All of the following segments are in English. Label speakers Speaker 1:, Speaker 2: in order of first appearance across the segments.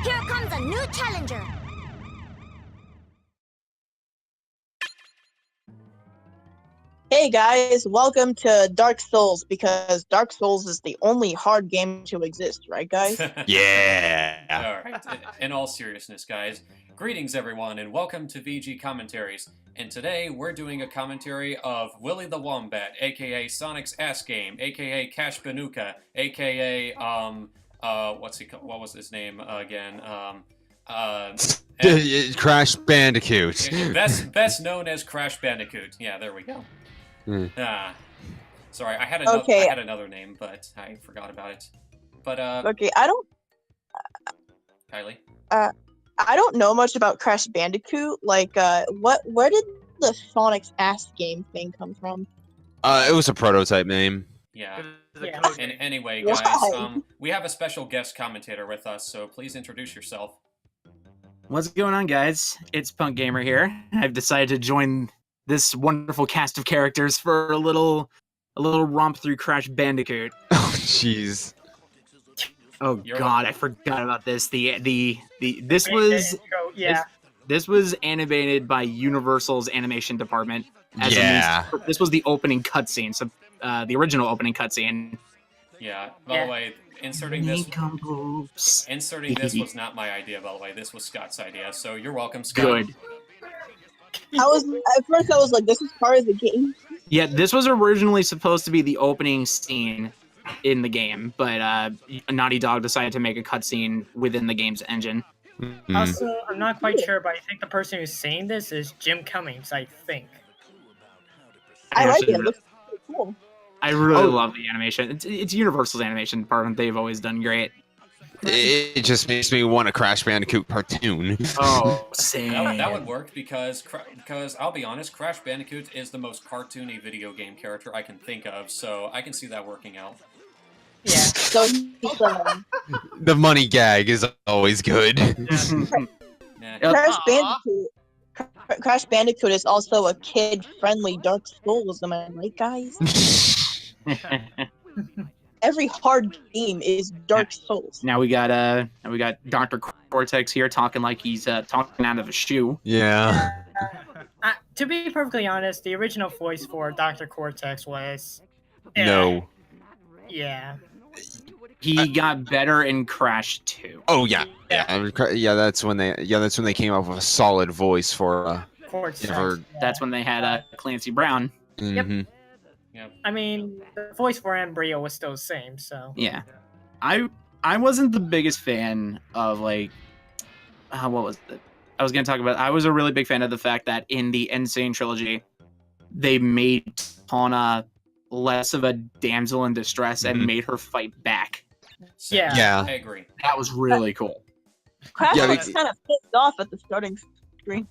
Speaker 1: Here comes a new challenger.
Speaker 2: Hey guys, welcome to Dark Souls, because Dark Souls is the only hard game to exist, right guys?
Speaker 3: Yeah.
Speaker 4: Alright, in all seriousness, guys, greetings everyone, and welcome to VG Commentaries. And today, we're doing a commentary of Willie the Wombat, a.k.a. Sonic's Ass Game, a.k.a. Crash Bandicoot, a.k.a. What was his name again?
Speaker 3: Crash Bandicoot.
Speaker 4: Best known as Crash Bandicoot. Yeah, there we go. Sorry, I had another name, but I forgot about it. But
Speaker 2: Okay,
Speaker 4: Kylie.
Speaker 2: I don't know much about Crash Bandicoot. Like, where did the Sonic's Ass Game thing come from?
Speaker 3: It was a prototype name.
Speaker 4: Yeah.
Speaker 5: Yeah.
Speaker 4: And anyway, guys,
Speaker 2: Why?
Speaker 4: we have a special guest commentator with us, so please introduce yourself.
Speaker 5: What's going on, guys? It's Punk Gamer here. I've decided to join this wonderful cast of characters for a little romp through Crash Bandicoot.
Speaker 3: Oh, jeez.
Speaker 5: Oh God, I forgot about this. This was animated by Universal's animation department. This was the opening cutscene. So the original opening cutscene.
Speaker 4: Yeah. By the way, inserting this was not my idea. By the way, this was Scott's idea. So you're welcome, Scott.
Speaker 5: Good.
Speaker 2: At first I was like, this is part of the game.
Speaker 5: Yeah, this was originally supposed to be the opening scene in the game, but Naughty Dog decided to make a cutscene within the game's engine.
Speaker 6: Also, I'm not quite sure, but I think the person who's saying this is Jim Cummings, I think.
Speaker 2: I like it. It looks pretty cool.
Speaker 5: I really love the animation. It's Universal's animation department. They've always done great.
Speaker 3: It just makes me want a Crash Bandicoot cartoon.
Speaker 5: Oh, same.
Speaker 4: That would work because I'll be honest, Crash Bandicoot is the most cartoony video game character I can think of, so I can see that working out.
Speaker 6: Yeah.
Speaker 2: So,
Speaker 3: The money gag is always good.
Speaker 4: Yeah.
Speaker 2: Crash Bandicoot is also a kid-friendly Dark Souls, am I right, guys? Every hard game is Dark Souls.
Speaker 5: Now we got Dr. Cortex here talking like he's talking out of a shoe.
Speaker 3: Yeah.
Speaker 6: To be perfectly honest, the original voice for Dr. Cortex was...
Speaker 3: No.
Speaker 6: Yeah.
Speaker 5: He got better in Crash 2.
Speaker 3: Oh yeah. Yeah. That's when they came up with a solid voice for.
Speaker 6: Cortex.
Speaker 5: That's when they had Clancy Brown.
Speaker 3: Mm-hmm.
Speaker 4: Yep.
Speaker 6: I mean, the voice for Embryo was still the same, so...
Speaker 5: Yeah. I wasn't the biggest fan of, like... what was it? I was a really big fan of the fact that in the Insane trilogy, they made Tawna less of a damsel in distress and made her fight back.
Speaker 6: Yeah.
Speaker 4: I agree.
Speaker 5: That was really cool.
Speaker 2: Crash was kind of pissed off at the starting screen.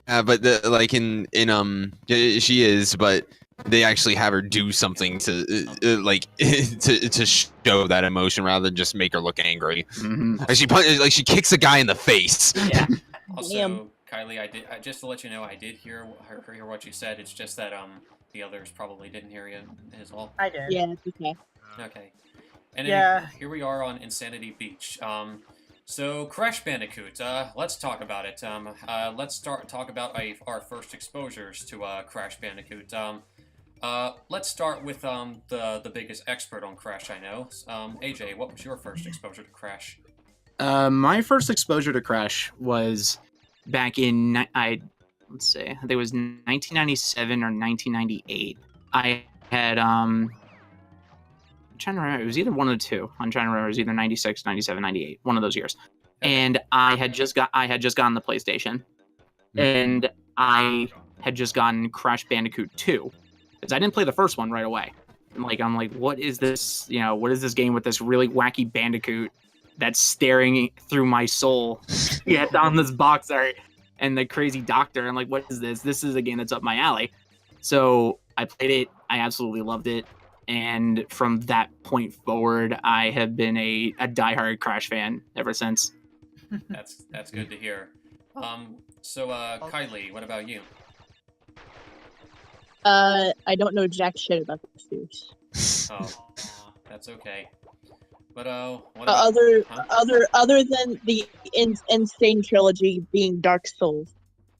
Speaker 3: But she is, but they actually have her do something to to show that emotion rather than just make her look angry. Like she kicks a guy in the face.
Speaker 5: Yeah.
Speaker 4: Also, Kylie, I just to let you know, I did hear what you said. It's just that the others probably didn't hear you as well.
Speaker 6: I did.
Speaker 2: Yeah, it's okay.
Speaker 4: Okay. And
Speaker 6: Yeah.
Speaker 4: here we are on Insanity Beach. So Crash Bandicoot. Let's talk about it. Let's talk about our first exposures to Crash Bandicoot. Let's start with the biggest expert on Crash I know. AJ, what was your first exposure to Crash?
Speaker 5: My first exposure to Crash was back in let's see, I think it was 1997 or 1998. I had I'm trying to remember, it was either one of the two. I'm trying to remember, it was either 96, 97, 98, one of those years. And I had just gotten the PlayStation, and I had just gotten Crash Bandicoot 2, because I didn't play the first one right away. And I'm like, what is this? What is this game with this really wacky Bandicoot that's staring through my soul? On this box art and the crazy doctor. I'm like, what is this? This is a game that's up my alley. So I played it. I absolutely loved it. And from that point forward, I have been a diehard Crash fan ever since.
Speaker 4: That's good to hear. So Kylie, what about you?
Speaker 2: I don't know jack shit about the series.
Speaker 4: Oh, that's okay. But what about
Speaker 2: other than the insane trilogy being Dark Souls,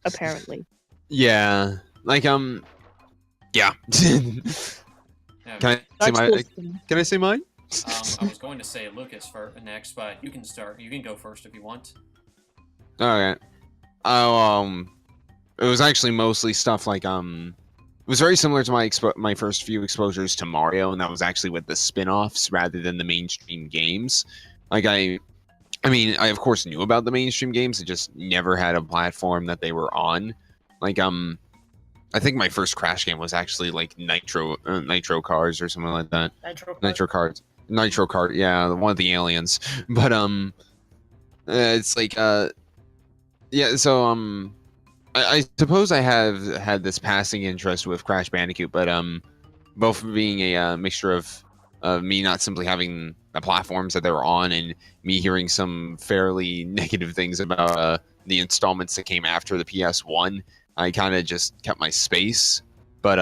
Speaker 2: apparently.
Speaker 3: Yeah, like yeah. Can
Speaker 4: Okay.
Speaker 3: I say
Speaker 2: Dark
Speaker 3: my?
Speaker 2: Souls.
Speaker 3: Can I say mine?
Speaker 4: I was going to say Lucas for next, but you can start. You can go first if you want.
Speaker 3: Okay. Oh, it was actually mostly stuff like it was very similar to my first few exposures to Mario, and that was actually with the spin-offs rather than the mainstream games. Like I mean, I of course knew about the mainstream games, I just never had a platform that they were on. Like I think my first Crash game was actually like Nitro Cars or something like that. Nitro Kart, yeah, one of the aliens. But it's like yeah, so I suppose I have had this passing interest with Crash Bandicoot, but both being a mixture of me not simply having the platforms that they were on, and me hearing some fairly negative things about the installments that came after the PS1. I kind of just kept my space, but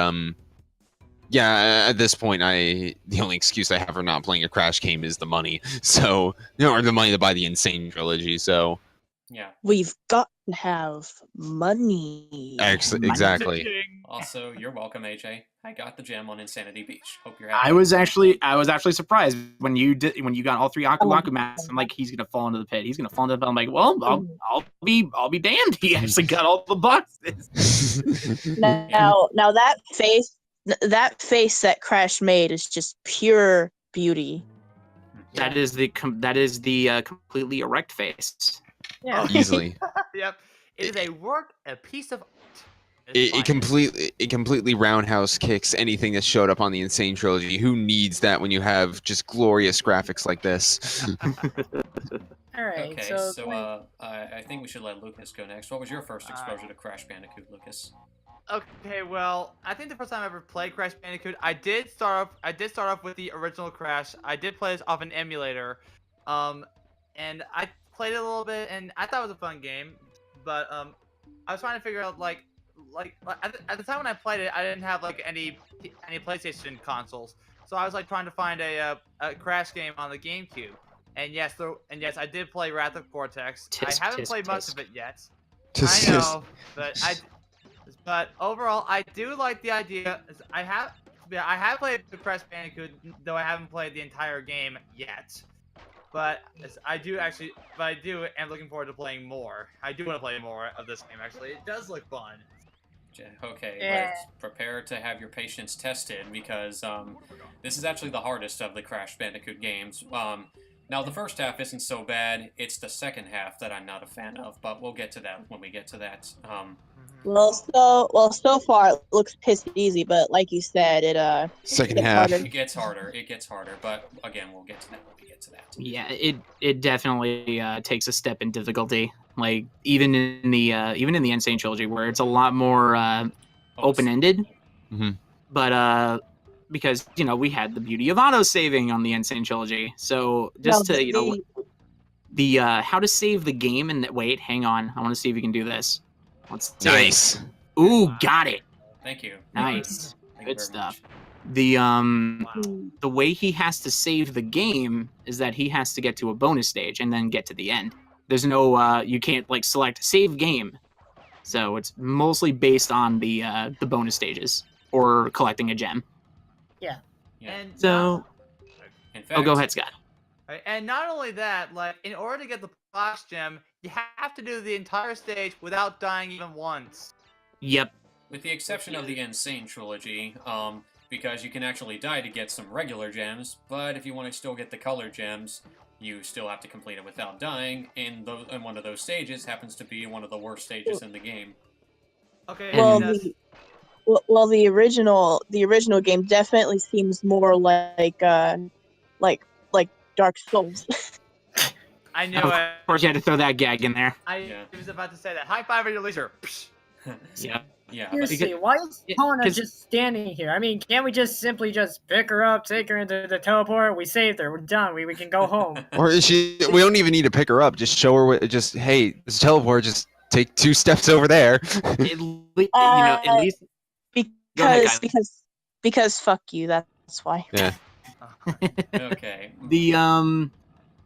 Speaker 3: yeah, at this point, the only excuse I have for not playing a Crash game is the money. So, or the money to buy the Insane trilogy. So,
Speaker 4: Yeah.
Speaker 2: We've got to have money.
Speaker 3: exactly.
Speaker 4: Also, you're welcome, AJ. I got the gem on Insanity Beach. Hope you're happy.
Speaker 5: I was actually surprised when you got all 3 Aku Aku masks. I'm like, he's gonna fall into the pit. He's gonna fall into the pit. I'm like, well, I'll be damned. He actually got all the boxes.
Speaker 2: Now that face that Crash made is just pure beauty.
Speaker 5: That is the completely erect face.
Speaker 6: Yeah.
Speaker 3: Easily.
Speaker 1: Yep. It is a piece of art.
Speaker 3: It completely roundhouse kicks anything that showed up on the Insane trilogy. Who needs that when you have just glorious graphics like this?
Speaker 6: All right.
Speaker 4: Okay, so I think we should let Lucas go next. What was your first exposure to Crash Bandicoot, Lucas?
Speaker 1: Okay, well, I think the first time I ever played Crash Bandicoot, I did start off with the original Crash. I did play this off an emulator, and I played it a little bit, and I thought it was a fun game. But I was trying to figure out like at the time when I played it, I didn't have like any PlayStation consoles, so I was like trying to find a Crash game on the GameCube. And yes, I did play Wrath of Cortex. I haven't played much of it yet. I know, but overall, I do like the idea. I have played the Crash Bandicoot, though I haven't played the entire game yet. But I am looking forward to playing more. I do want to play more of this game, actually. It does look fun.
Speaker 4: Okay,
Speaker 6: Yeah.
Speaker 4: let's prepare to have your patience tested, because this is actually the hardest of the Crash Bandicoot games. Now, the first half isn't so bad. It's the second half that I'm not a fan of, but we'll get to that when we get to that.
Speaker 2: So far it looks piss easy, but like you said,
Speaker 3: Second
Speaker 2: gets
Speaker 3: half.
Speaker 2: harder.
Speaker 4: It gets harder, but again, we'll get to that when we get to that.
Speaker 5: Yeah, it definitely takes a step in difficulty. Like even in the Insane trilogy, where it's a lot more open-ended.
Speaker 3: Mhm.
Speaker 5: But because we had the beauty of auto saving on the Insane trilogy, so just the how to save the game. And wait, hang on, I want to see if we can do this. Let's do
Speaker 3: Nice.
Speaker 5: it. Ooh, got it.
Speaker 4: Thank you.
Speaker 5: Nice.
Speaker 4: Thank you
Speaker 5: Good
Speaker 4: very
Speaker 5: stuff.
Speaker 4: much.
Speaker 5: The way he has to save the game is that he has to get to a bonus stage and then get to the end. There's no you can't like select save game. So it's mostly based on the bonus stages or collecting a gem.
Speaker 4: Yeah.
Speaker 1: And
Speaker 5: So
Speaker 4: In fact,
Speaker 5: go ahead, Scott.
Speaker 1: right, and not only that, like in order to get the Fox gem, you have to do the entire stage without dying even once.
Speaker 5: Yep.
Speaker 4: with the exception of the Insane trilogy, because you can actually die to get some regular gems, but if you want to still get the color gems, you still have to complete it without dying, and one of those stages happens to be one of the worst stages in the game.
Speaker 1: Okay.
Speaker 2: Well, the original game definitely seems more like Dark Souls.
Speaker 1: I knew
Speaker 5: Of
Speaker 1: it.
Speaker 5: course, you had to throw that gag in there.
Speaker 1: I was about to say that. High five at your leisure.
Speaker 5: Yeah.
Speaker 4: Yeah.
Speaker 6: Seriously, why is Helena just standing here? I mean, can't we just simply pick her up, take her into the teleport? We saved her. We're done. We can go home.
Speaker 3: Or is we don't even need to pick her up. Just show her. Hey, this teleport. Just take 2 steps over there.
Speaker 5: At least
Speaker 2: because fuck you. That's why.
Speaker 3: Yeah.
Speaker 4: Okay.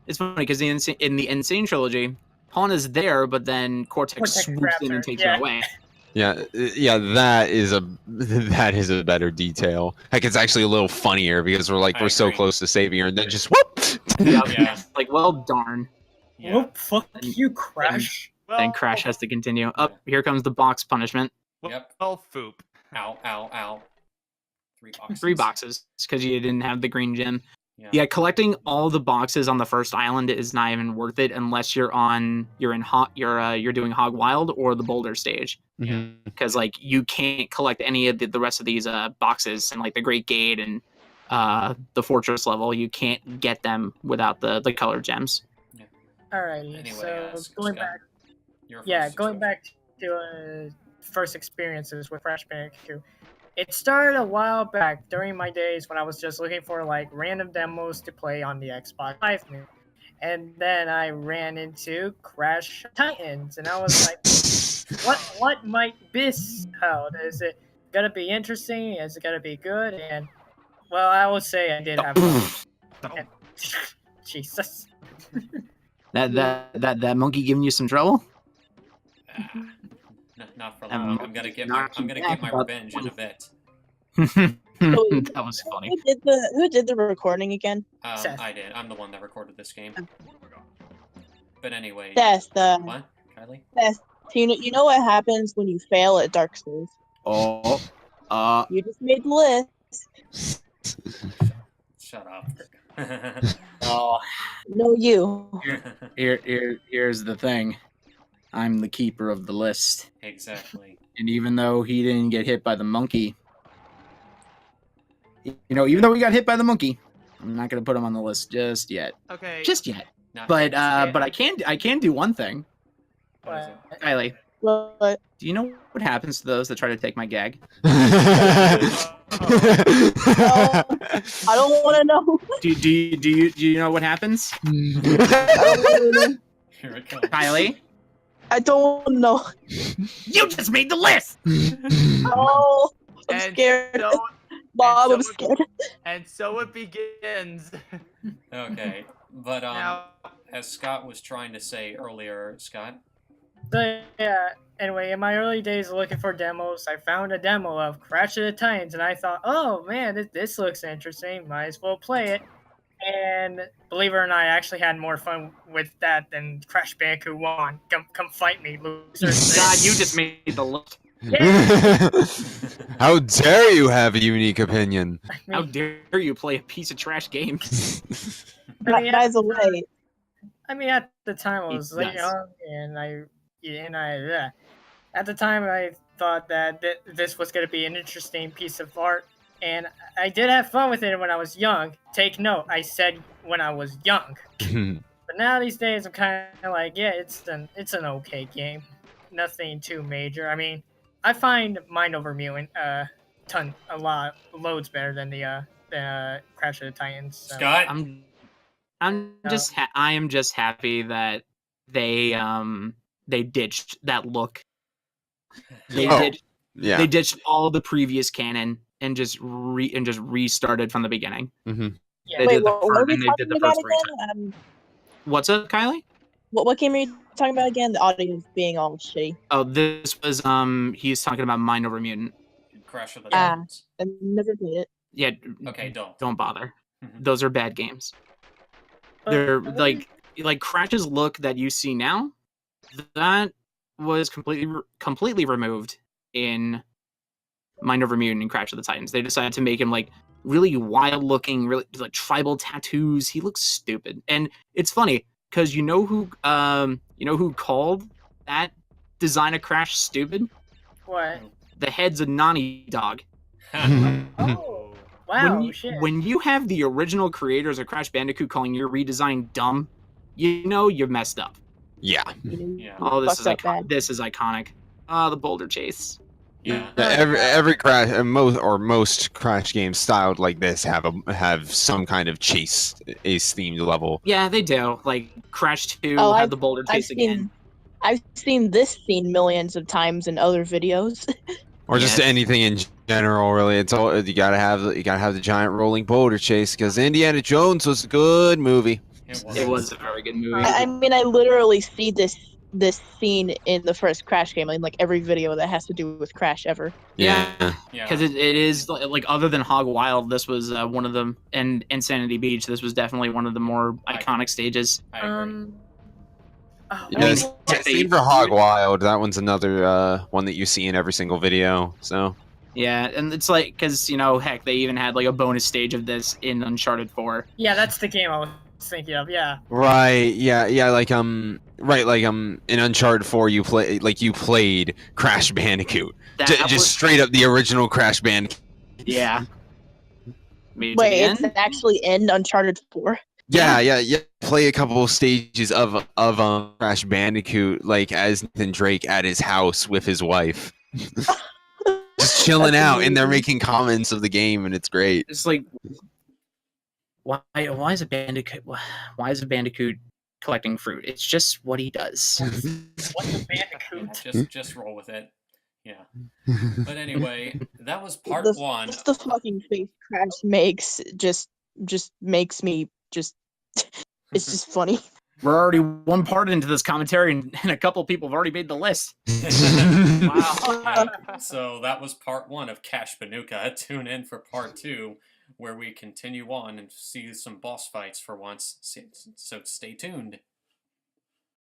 Speaker 5: It's funny because in the Insane trilogy, Pawn is there, but then Cortex swoops
Speaker 6: grabs
Speaker 5: in
Speaker 6: her,
Speaker 5: and takes
Speaker 6: yeah.
Speaker 5: her away.
Speaker 3: Yeah, that is a better detail. Like, it's actually a little funnier because we're so
Speaker 4: agree.
Speaker 3: close to saving her, and then just whoop.
Speaker 4: Yeah.
Speaker 5: Like, well, darn.
Speaker 4: Yeah.
Speaker 6: Whoop, fuck you, Crash.
Speaker 5: Then Crash has to continue. Up, here comes the box punishment.
Speaker 4: Yep.
Speaker 1: Well, foop.
Speaker 4: Ow, ow, ow. 3 boxes.
Speaker 5: 3 boxes because you didn't have the green gem.
Speaker 4: Yeah.
Speaker 5: Yeah, collecting all the boxes on the first island is not even worth it unless you're doing Hog Wild or the Boulder stage.
Speaker 4: Yeah.
Speaker 5: Because like you can't collect any of the rest of these boxes and like the Great Gate and the Fortress level. You can't get them without the colored gems.
Speaker 6: Alrighty,
Speaker 4: Anyway,
Speaker 6: so
Speaker 4: Scott,
Speaker 6: going back,
Speaker 4: your
Speaker 6: yeah,
Speaker 4: first
Speaker 6: going back to first experiences with Crash Bandicoot. It started a while back during my days when I was just looking for like random demos to play on the Xbox Live, and then I ran into Crash Titans, and I was like, "What might this hold? Is it gonna be interesting? Is it gonna be good?" And well, I would say I did have fun. Jesus.
Speaker 5: That monkey giving you some trouble?
Speaker 4: Not for long. I'm gonna get my revenge in a bit.
Speaker 5: That was funny.
Speaker 2: Who did the recording again?
Speaker 6: Seth.
Speaker 4: I did. I'm the one that recorded this game. But anyway.
Speaker 2: Seth.
Speaker 4: What? Kylie?
Speaker 2: Seth. You know what happens when you fail at Dark Souls?
Speaker 5: Oh.
Speaker 2: You just made the list.
Speaker 4: Shut up.
Speaker 5: Oh.
Speaker 2: No, you.
Speaker 5: Here's the thing. I'm the keeper of the list.
Speaker 4: Exactly.
Speaker 5: And even though he didn't get hit by the monkey, even though he got hit by the monkey, I'm not gonna put him on the list just yet.
Speaker 1: Okay.
Speaker 5: Just yet.
Speaker 4: Not
Speaker 5: But
Speaker 4: yet.
Speaker 5: I can do one thing.
Speaker 4: What is it?
Speaker 5: Kylie,
Speaker 2: What?
Speaker 5: do you know what happens to those that try to take my gag?
Speaker 2: I don't want to know.
Speaker 5: Do you know what happens?
Speaker 2: I don't want to know.
Speaker 4: Here it comes.
Speaker 5: Kylie?
Speaker 2: I don't know.
Speaker 5: You just made the list!
Speaker 2: Oh, I'm
Speaker 1: And
Speaker 2: scared.
Speaker 1: so-
Speaker 2: Bob,
Speaker 1: and
Speaker 2: I'm
Speaker 1: so it-
Speaker 2: scared.
Speaker 1: And so it begins.
Speaker 4: Okay. But
Speaker 1: Now,
Speaker 4: as Scott was trying to say earlier, Scott.
Speaker 6: So yeah. Anyway, in my early days looking for demos, I found a demo of Crash of the Titans, and I thought, oh man, this looks interesting. Might as well play it. And believe it or not, I actually had more fun with that than Crash Bandicoot 1. Come fight me, losers.
Speaker 5: God, you just made the list.
Speaker 3: How dare you have a unique opinion?
Speaker 5: How dare you play a piece of trash game?
Speaker 2: By the way,
Speaker 6: I mean, at the time I
Speaker 5: He
Speaker 6: was
Speaker 5: does.
Speaker 6: young, and at the time I thought that this was going to be an interesting piece of art, and I did have fun with it when I was young. Take note, I said when I was young. But now these days I'm kind of like, yeah, it's an okay game, nothing too major. I mean, I find Mind Over Mutant loads better than the Crash of the Titans. So.
Speaker 4: Scott?
Speaker 5: I am just happy that they ditched that look. They
Speaker 3: Yeah.
Speaker 5: ditched all the previous canon and just restarted from the beginning.
Speaker 3: Mm-hmm.
Speaker 6: Yeah.
Speaker 5: They
Speaker 2: wait,
Speaker 5: did the
Speaker 2: what were we
Speaker 5: they
Speaker 2: talking
Speaker 5: did the
Speaker 2: about
Speaker 5: first
Speaker 2: again?
Speaker 5: What's up, Kylie?
Speaker 2: What game are you talking about again? The audio is being all shitty.
Speaker 5: Oh, this was he's talking about Mind Over Mutant.
Speaker 4: Crash of the
Speaker 2: Ah.
Speaker 4: Titans.
Speaker 2: I never played it.
Speaker 5: Yeah.
Speaker 4: Okay, don't.
Speaker 5: Don't bother.
Speaker 4: Mhm.
Speaker 5: Those are bad games. They're like Crash's look that you see now. That was completely removed in Mind Over Mutant and Crash of the Titans. They decided to make him like really wild looking, really like tribal tattoos. He looks stupid, and it's funny because you know who called that design of Crash stupid?
Speaker 6: What?
Speaker 5: The head's a Nani dog.
Speaker 6: Oh, wow, shit.
Speaker 5: When you have the original creators of Crash Bandicoot calling your redesign dumb, you know you've messed up.
Speaker 3: Yeah.
Speaker 4: Yeah.
Speaker 5: Oh, this is
Speaker 2: Fucked up bad.
Speaker 5: this is iconic. Oh, the boulder chase.
Speaker 4: Yeah.
Speaker 3: Every Crash, most Crash games styled like this have some kind of chase ace themed level.
Speaker 5: Yeah, they do. Like Crash 2
Speaker 2: Oh,
Speaker 5: had the boulder chase again.
Speaker 2: I've seen this scene millions of times in other videos.
Speaker 3: Or just
Speaker 5: Yeah.
Speaker 3: anything in general, really. It's all you gotta have. You gotta have the giant rolling boulder chase because Indiana Jones was a good movie.
Speaker 5: It was a very good movie.
Speaker 2: I mean, I literally see this scene in the first Crash game in like every video that has to do with Crash ever.
Speaker 5: Yeah,
Speaker 4: Yeah.
Speaker 5: because it is like other than Hog Wild, this was one of them, and Insanity Beach. This was definitely one of the more iconic stages.
Speaker 4: I agree.
Speaker 6: Oh,
Speaker 3: Yes,
Speaker 5: heck,
Speaker 3: same for Hog Wild. That one's another one that you see in every single video. So
Speaker 5: Yeah, and it's like because heck, they even had like a bonus stage of this in Uncharted 4.
Speaker 6: yeah, that's the game I was thinking of. Yeah.
Speaker 3: right, yeah, like right, like in Uncharted 4, you played Crash Bandicoot,
Speaker 5: That
Speaker 3: just
Speaker 5: was-
Speaker 3: straight up the original Crash Bandicoot.
Speaker 5: Yeah. Maybe to
Speaker 2: Wait,
Speaker 5: the
Speaker 2: it's
Speaker 5: end?
Speaker 2: actually in Uncharted 4.
Speaker 3: Yeah. Play a couple of stages of Crash Bandicoot, like as Nathan Drake at his house with his wife, just chilling
Speaker 2: That's
Speaker 3: out, and they're
Speaker 2: amazing.
Speaker 3: making comments of the game, and it's great.
Speaker 5: It's like why is a bandicoot collecting fruit? It's just what he does.
Speaker 6: What's a Bandicoot?
Speaker 4: Yeah, just roll with it. Yeah. But anyway, that was part
Speaker 2: the,
Speaker 4: one.
Speaker 2: Just the fucking face Crash makes just makes me just. It's just funny.
Speaker 5: We're already one part into this commentary, and a couple people have already made the list.
Speaker 4: Yeah, so that was part one of Cash Banooca. Tune in for part two, where we continue on and see some boss fights for once. So stay tuned.